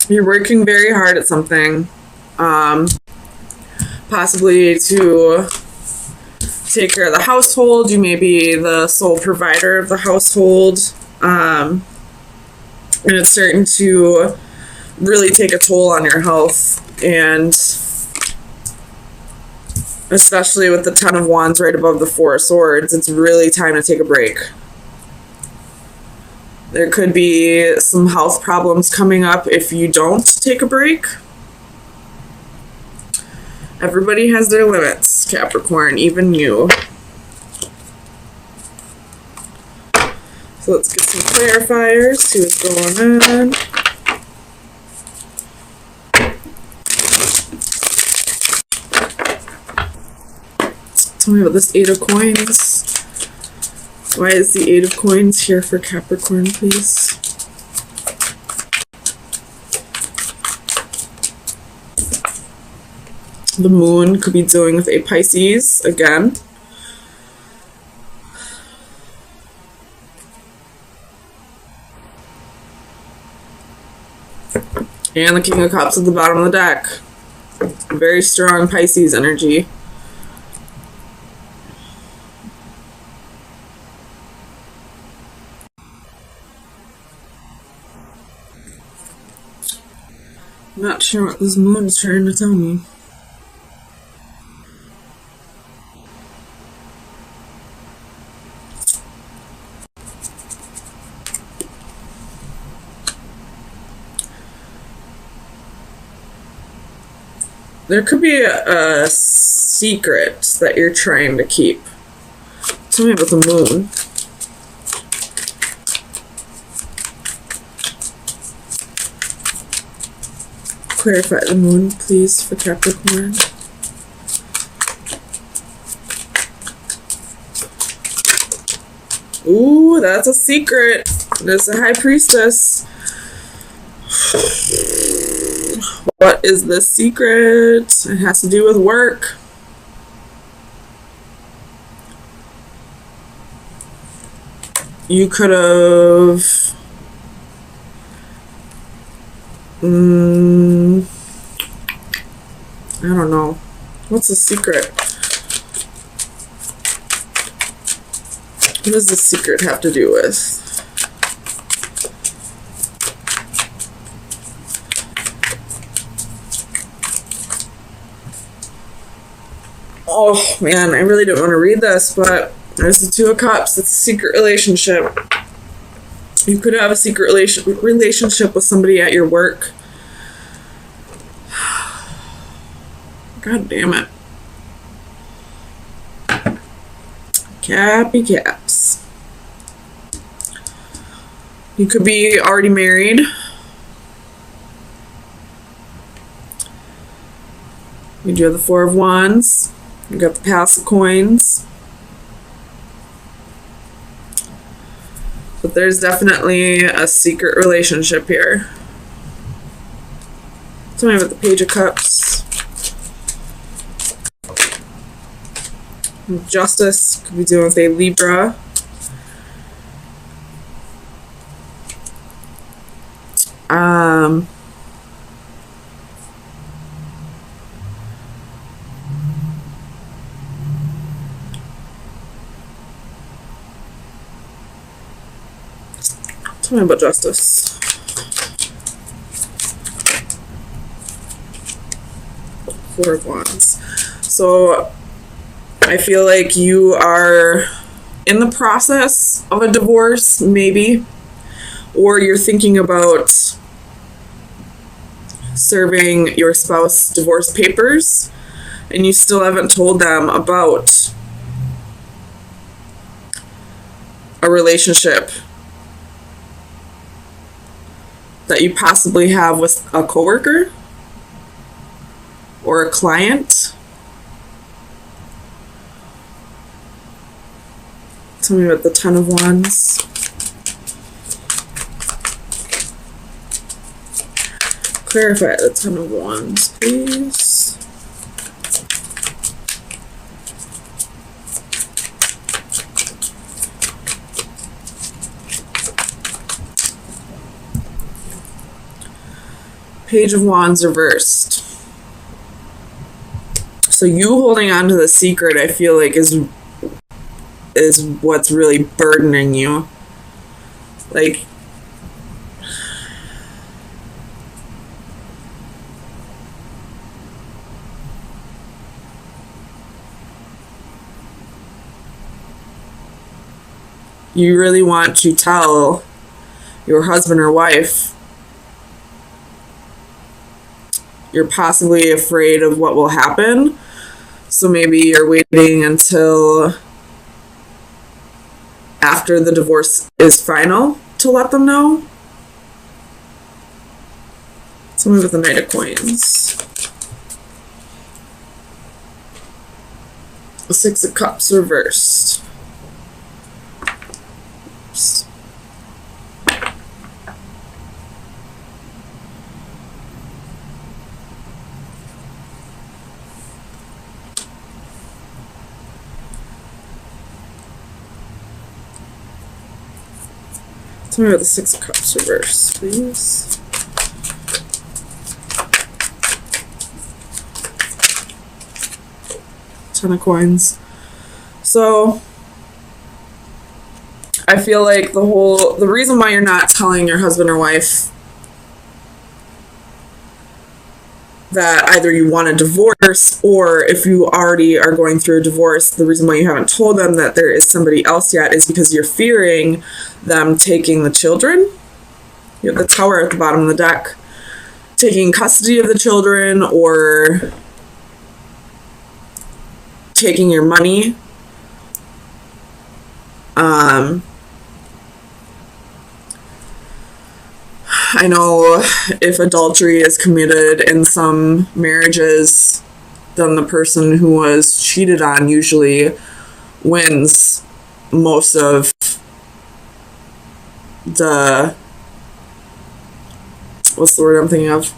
You're working very hard at something, possibly to take care of the household. You may be the sole provider of the household, and it's starting to really take a toll on your health, and especially with the Ten of Wands right above the Four of Swords, it's really time to take a break. There could be some health problems coming up if you don't take a break. Everybody has their limits, Capricorn, even you. So let's get some clarifiers, see what's going on. Tell me about this Eight of Coins. Why is the Eight of Coins here for Capricorn, please? The Moon could be dealing with a Pisces again. And the King of Cups at the bottom of the deck. Very strong Pisces energy. I'm not sure what this moon is trying to tell me. There could be a secret that you're trying to keep. Tell me about the moon. Clarify the moon, please, for Capricorn. Ooh, that's a secret. There's a High Priestess. What is the secret? It has to do with work. You could have... I don't know. What's the secret? What does the secret have to do with? Oh man, I really don't want to read this, but there's the Two of Cups. It's a secret relationship. You could have a secret relationship with somebody at your work. God damn it. Cappy caps. You could be already married. You do have the Four of Wands. You got the Pass of Coins. But there's definitely a secret relationship here. Tell me about the Page of Cups. Justice could be dealing with a Libra. Tell me about Justice. Four of Wands. So I feel like you are in the process of a divorce, maybe, or you're thinking about serving your spouse divorce papers and you still haven't told them about a relationship that you possibly have with a coworker or a client. Tell me about the Ten of Wands. Clarify the Ten of Wands, please. Page of Wands reversed. So you holding on to the secret, I feel like, is what's really burdening you. Like, you really want to tell your husband or wife. You're possibly afraid of what will happen. So maybe you're waiting until after the divorce is final to let them know. Tell me with the Knight of Coins. The Six of Cups reversed. Oops. Tell me about the Six of Cups reverse, please. Ten of Coins. So I feel like the reason why you're not telling your husband or wife that either you want a divorce, or if you already are going through a divorce, the reason why you haven't told them that there is somebody else yet is because you're fearing them taking the children. You have the Tower at the bottom of the deck. Taking custody of the children, or taking your money. I know if adultery is committed in some marriages, then the person who was cheated on usually wins most of the, what's the word I'm thinking of?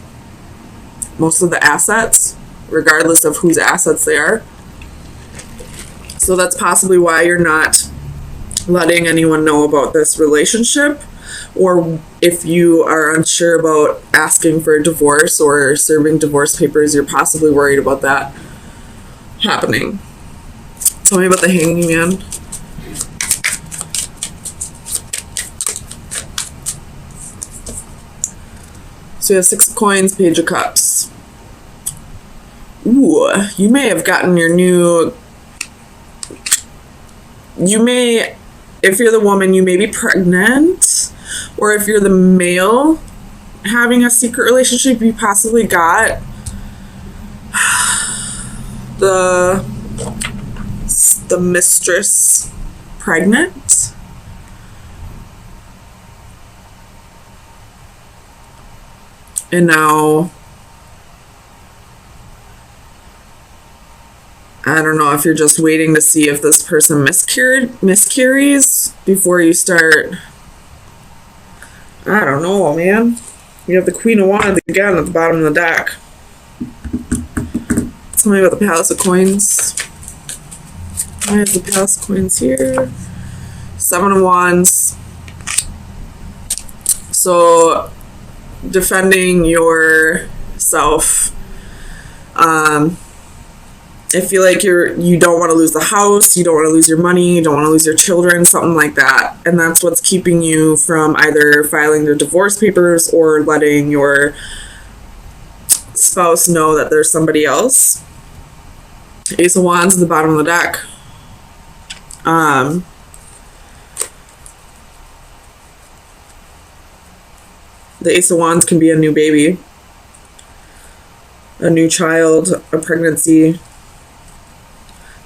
Most of the assets, regardless of whose assets they are. So that's possibly why you're not letting anyone know about this relationship. Or if you are unsure about asking for a divorce or serving divorce papers, you're possibly worried about that happening. Tell me about the Hanging Man. So you have Six of Coins, Page of Cups. Ooh, you may have gotten your new... You may... If you're the woman, you may be pregnant. Or if you're the male having a secret relationship, you possibly got the mistress pregnant. And now, I don't know if you're just waiting to see if this person miscarries before you start. I don't know, man. You have the Queen of Wands again at the bottom of the deck. Tell me about the Palace of Coins. Why is the Palace of Coins here? Seven of Wands. So, defending yourself. I feel like you don't want to lose the house, you don't want to lose your money, you don't want to lose your children, something like that. And that's what's keeping you from either filing the divorce papers or letting your spouse know that there's somebody else. Ace of Wands at the bottom of the deck. The Ace of Wands can be a new baby, a new child, a pregnancy.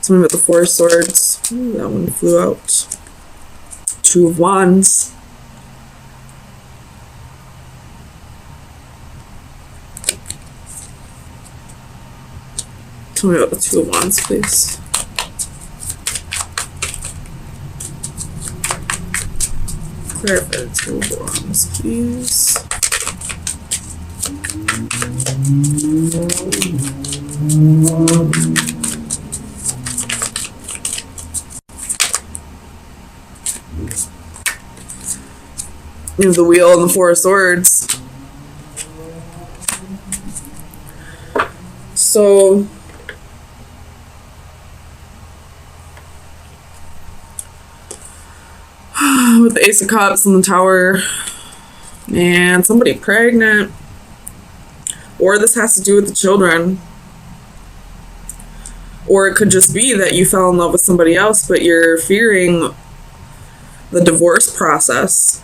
Something with the Four of Swords. Ooh, that one flew out. Two of Wands. Tell me about the Two of Wands, please. Clarify the Two of Wands, please. You have the Wheel and the Four of Swords. So with the Ace of Cups and the Tower, and somebody pregnant, or this has to do with the children, or it could just be that you fell in love with somebody else, but you're fearing the divorce process,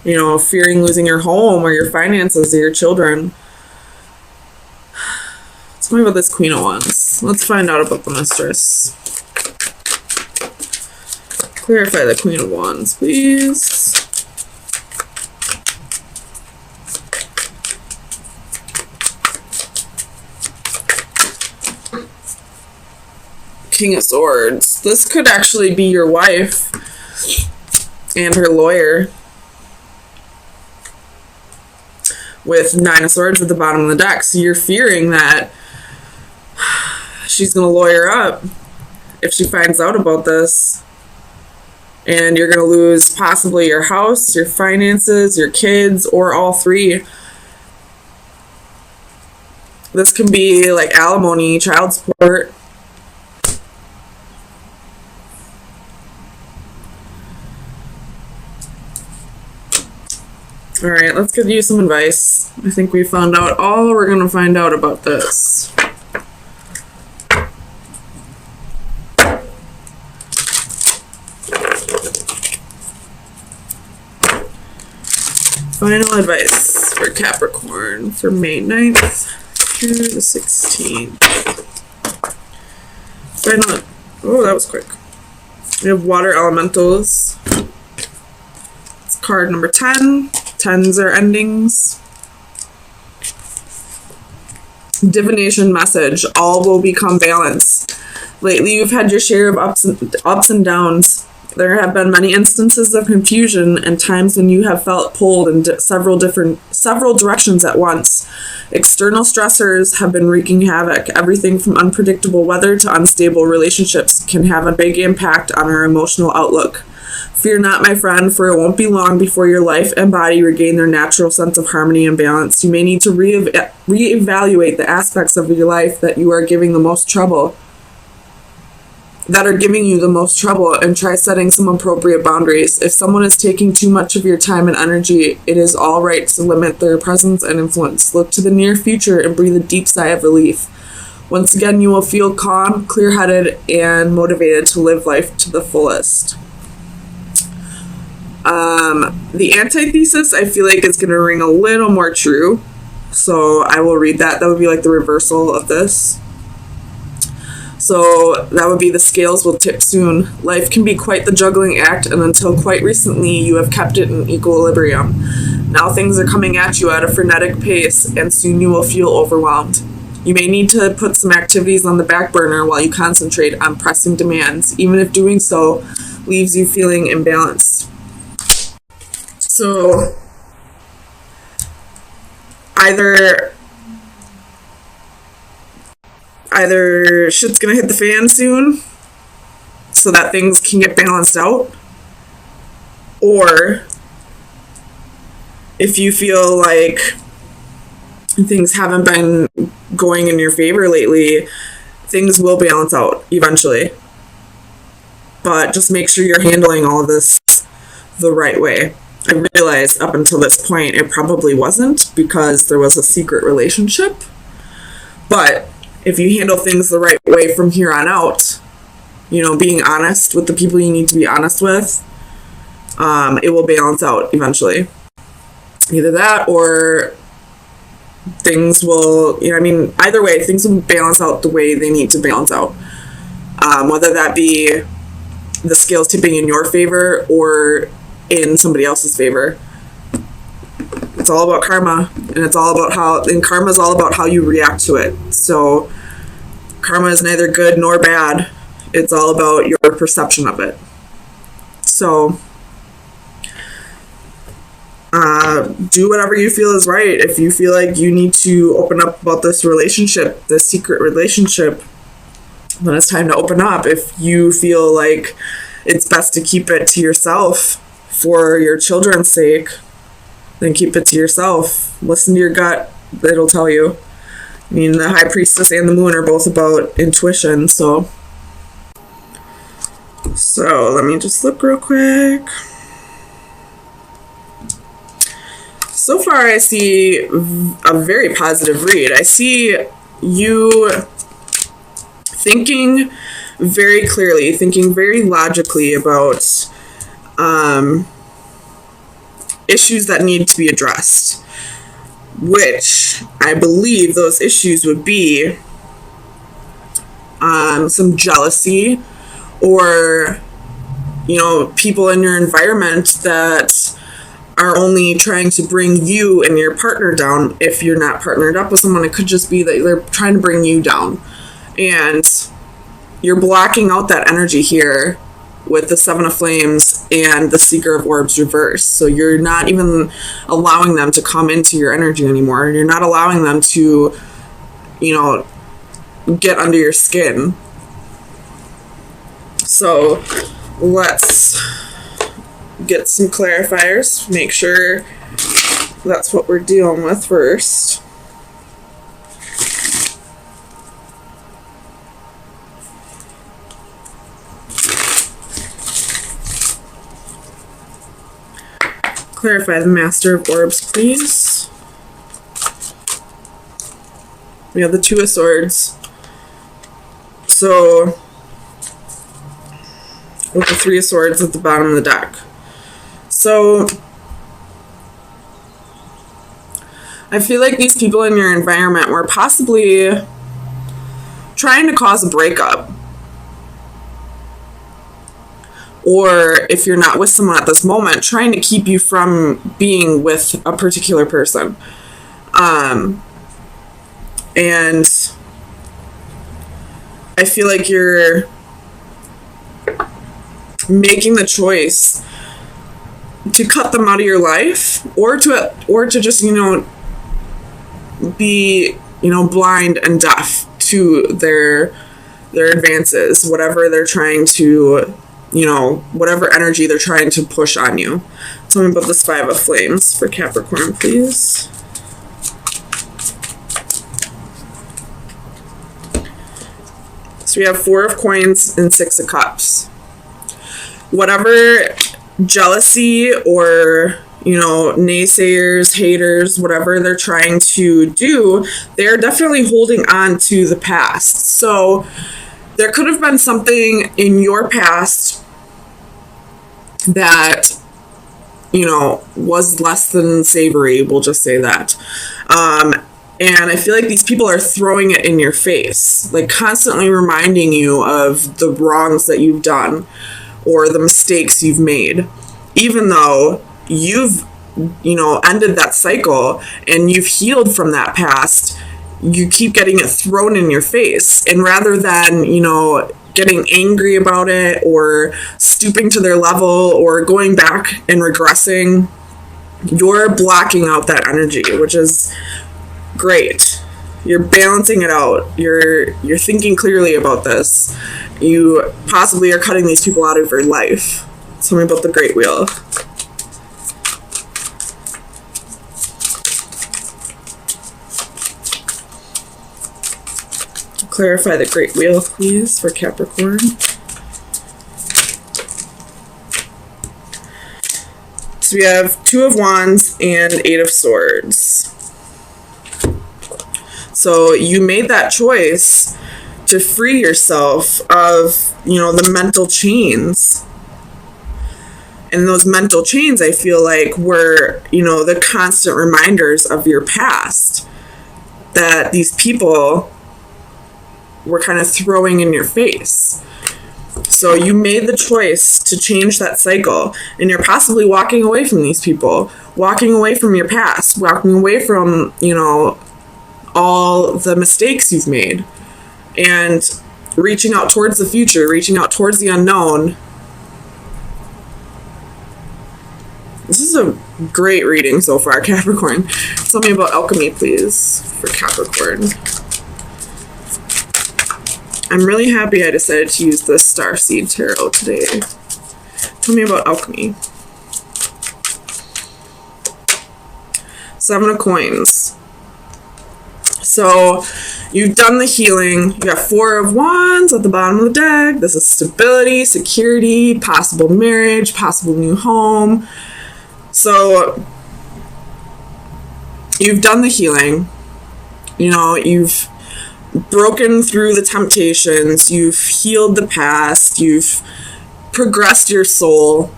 you know, fearing losing your home or your finances or your children. Tell me about this Queen of Wands. Let's find out about the Mistress. Clarify the Queen of Wands, please. King of Swords. This could actually be your wife and her lawyer, with Nine of Swords at the bottom of the deck. So you're fearing that she's going to lawyer up if she finds out about this, and you're going to lose possibly your house, your finances, your kids, or all three. This can be like alimony, child support. All right, let's give you some advice. I think we found out all we're going to find out about this. Final advice for Capricorn for May 9th through the 16th. Final. Oh, that was quick. We have water elementals. It's card number 10. Tens are endings. Divination message. All will become balance. Lately, you've had your share of ups and downs. There have been many instances of confusion and times when you have felt pulled in several directions at once. External stressors have been wreaking havoc. Everything from unpredictable weather to unstable relationships can have a big impact on our emotional outlook. Fear not, my friend, for it won't be long before your life and body regain their natural sense of harmony and balance. You may need to reevaluate the aspects of your life that are giving you the most trouble, and try setting some appropriate boundaries. If someone is taking too much of your time and energy, it is all right to limit their presence and influence. Look to the near future and breathe a deep sigh of relief. Once again, you will feel calm, clear-headed, and motivated to live life to the fullest. The antithesis, I feel like, is going to ring a little more true. So I will read that. That would be like the reversal of this. So that would be the scales will tip soon. Life can be quite the juggling act, and until quite recently, you have kept it in equilibrium. Now things are coming at you at a frenetic pace, and soon you will feel overwhelmed. You may need to put some activities on the back burner while you concentrate on pressing demands, even if doing so leaves you feeling imbalanced. So either shit's gonna hit the fan soon so that things can get balanced out, or if you feel like things haven't been going in your favor lately, things will balance out eventually. But just make sure you're handling all of this the right way. I realized up until this point it probably wasn't, because there was a secret relationship. But if you handle things the right way from here on out, you know, being honest with the people you need to be honest with, it will balance out eventually. Either that, or things will, you know, I mean, either way, things will balance out the way they need to balance out. Whether that be the scales tipping in your favor or in somebody else's favor. It's all about karma, and it's all about karma is all about how you react to it. So karma is neither good nor bad. It's all about your perception of it. So do whatever you feel is right. If you feel like you need to open up about this relationship, this secret relationship, then it's time to open up. If you feel like it's best to keep it to yourself for your children's sake, then keep it to yourself. Listen to your gut. It'll tell you. I mean, the High Priestess and the Moon are both about intuition, so let me just look real quick. So far, I see a very positive read. I see you thinking very clearly, thinking very logically about issues that need to be addressed, which I believe those issues would be some jealousy, or, you know, people in your environment that are only trying to bring you and your partner down. If you're not partnered up with someone, it could just be that they're trying to bring you down. And you're blocking out that energy here with the Seven of Flames and the Seeker of Orbs reverse. So you're not even allowing them to come into your energy anymore. You're not allowing them to, you know, get under your skin. So let's get some clarifiers. Make sure that's what we're dealing with first. Clarify the Master of Orbs, please. We have the Two of Swords. So, with the Three of Swords at the bottom of the deck. So, I feel like these people in your environment were possibly trying to cause a breakup. Or if you're not with someone at this moment, trying to keep you from being with a particular person. And I feel like you're making the choice to cut them out of your life, or to just, you know, be, you know, blind and deaf to their advances, whatever they're trying to, you know, whatever energy they're trying to push on you. Tell me about this Five of Flames for Capricorn, please. So we have Four of Coins and Six of Cups. Whatever jealousy or, you know, naysayers, haters, whatever they're trying to do, they're definitely holding on to the past. So there could have been something in your past that, you know, was less than savory, we'll just say that. And I feel like these people are throwing it in your face, like constantly reminding you of the wrongs that you've done or the mistakes you've made, even though you've, you know, ended that cycle and you've healed from that past. You keep getting it thrown in your face, and rather than, you know, getting angry about it or stooping to their level or going back and regressing, you're blocking out that energy, which is great. You're balancing it out. You're thinking clearly about this. You possibly are cutting these people out of your life. Tell me about the Great Wheel. Clarify the Great Wheel, please, for Capricorn. So we have Two of Wands and Eight of Swords. So you made that choice to free yourself of, you know, the mental chains. And those mental chains, I feel like, were, you know, the constant reminders of your past that these people were kind of throwing in your face. So you made the choice to change that cycle, and you're possibly walking away from these people, walking away from your past, walking away from, you know, all the mistakes you've made, and reaching out towards the future, reaching out towards the unknown. This is a great reading so far, Capricorn. Tell me about alchemy, please, for Capricorn. I'm really happy I decided to use the Starseed Tarot today. Tell me about alchemy. Seven of Coins. So you've done the healing. You got 4 of Wands at the bottom of the deck. This is stability, security, possible marriage, possible new home. So you've done the healing. You know, you've broken through the temptations. You've healed the past. You've progressed your soul.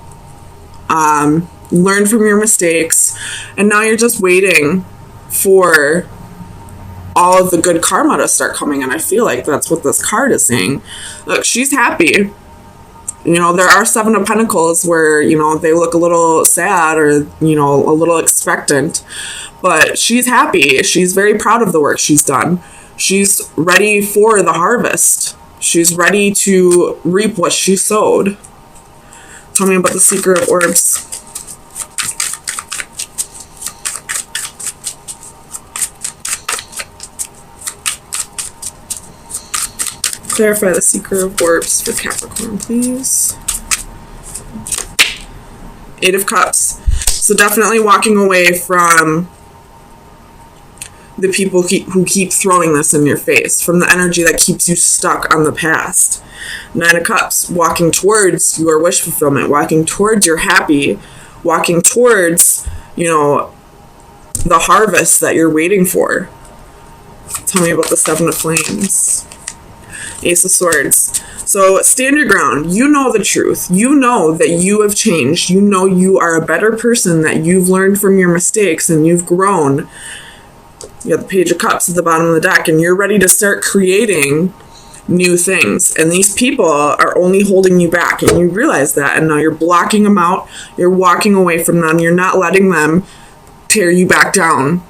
Learned from your mistakes. And now you're just waiting for all of the good karma to start coming in. I feel like that's what this card is saying. Look, she's happy. You know, there are 7 of Pentacles where, you know, they look a little sad or, you know, a little expectant. But she's happy. She's very proud of the work she's done. She's ready for the harvest. She's ready to reap what she sowed. Tell me about the Seeker of Orbs. Clarify the Seeker of Orbs for Capricorn, please. 8 of Cups. So definitely walking away from the people who keep throwing this in your face, from the energy that keeps you stuck on the past. 9 of Cups. Walking towards your wish fulfillment, walking towards your happy, walking towards, you know, the harvest that you're waiting for. Tell me about the 7 of Flames. Ace of Swords. So stand your ground. You know the truth. You know that you have changed. You know you are a better person, that you've learned from your mistakes and you've grown. You got the Page of Cups at the bottom of the deck, and you're ready to start creating new things. And these people are only holding you back, and you realize that, and now you're blocking them out. You're walking away from them. You're not letting them tear you back down.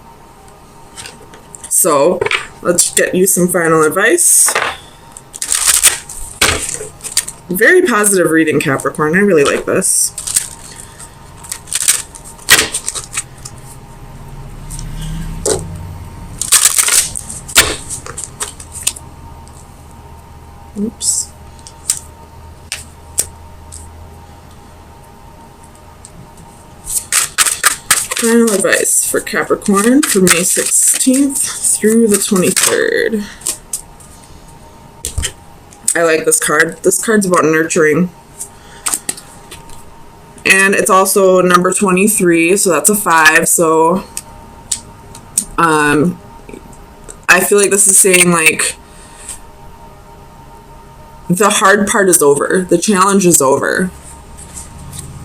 So let's get you some final advice. Very positive reading, Capricorn. I really like this. Oops. Final advice for Capricorn for May 16th through the 23rd. I like this card. This card's about nurturing. And it's also number 23, so that's a 5. So I feel like this is saying, like, the hard part is over. The challenge is over.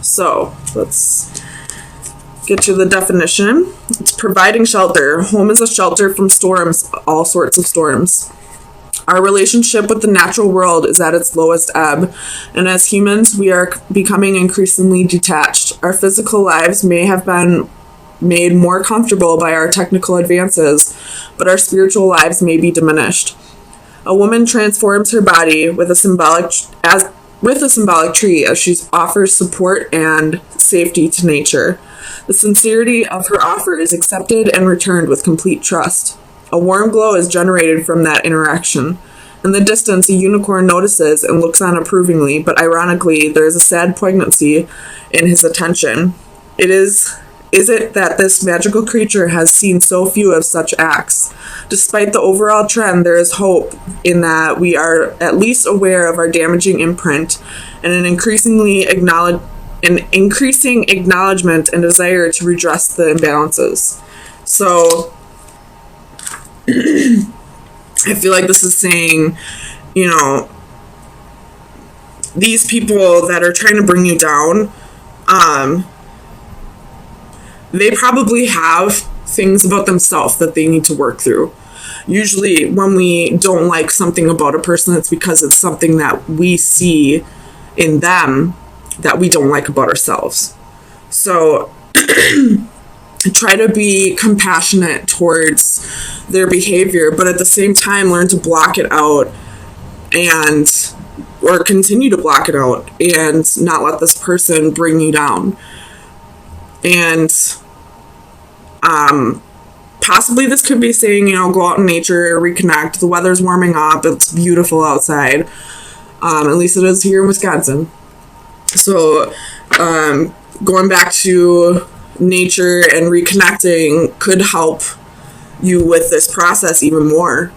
So let's get you the definition. It's providing shelter. Home is a shelter from storms, all sorts of storms. Our relationship with the natural world is at its lowest ebb, and as humans, we are becoming increasingly detached. Our physical lives may have been made more comfortable by our technical advances, but our spiritual lives may be diminished. A woman transforms her body with a symbolic tree as she offers support and safety to nature. The sincerity of her offer is accepted and returned with complete trust. A warm glow is generated from that interaction. In the distance, a unicorn notices and looks on approvingly, but ironically, there is a sad poignancy in his attention. Is it that this magical creature has seen so few of such acts? Despite the overall trend, there is hope in that we are at least aware of our damaging imprint and an increasing acknowledgement and desire to redress the imbalances. So I feel like this is saying, you know, these people that are trying to bring you down, they probably have things about themselves that they need to work through. Usually when we don't like something about a person, it's because it's something that we see in them that we don't like about ourselves. So try to be compassionate towards their behavior, but at the same time learn to block it out or continue to block it out and not let this person bring you down. And possibly this could be saying, you know, go out in nature, reconnect. The weather's warming up. It's beautiful outside. At least it is here in Wisconsin. So going back to nature and reconnecting could help you with this process even more.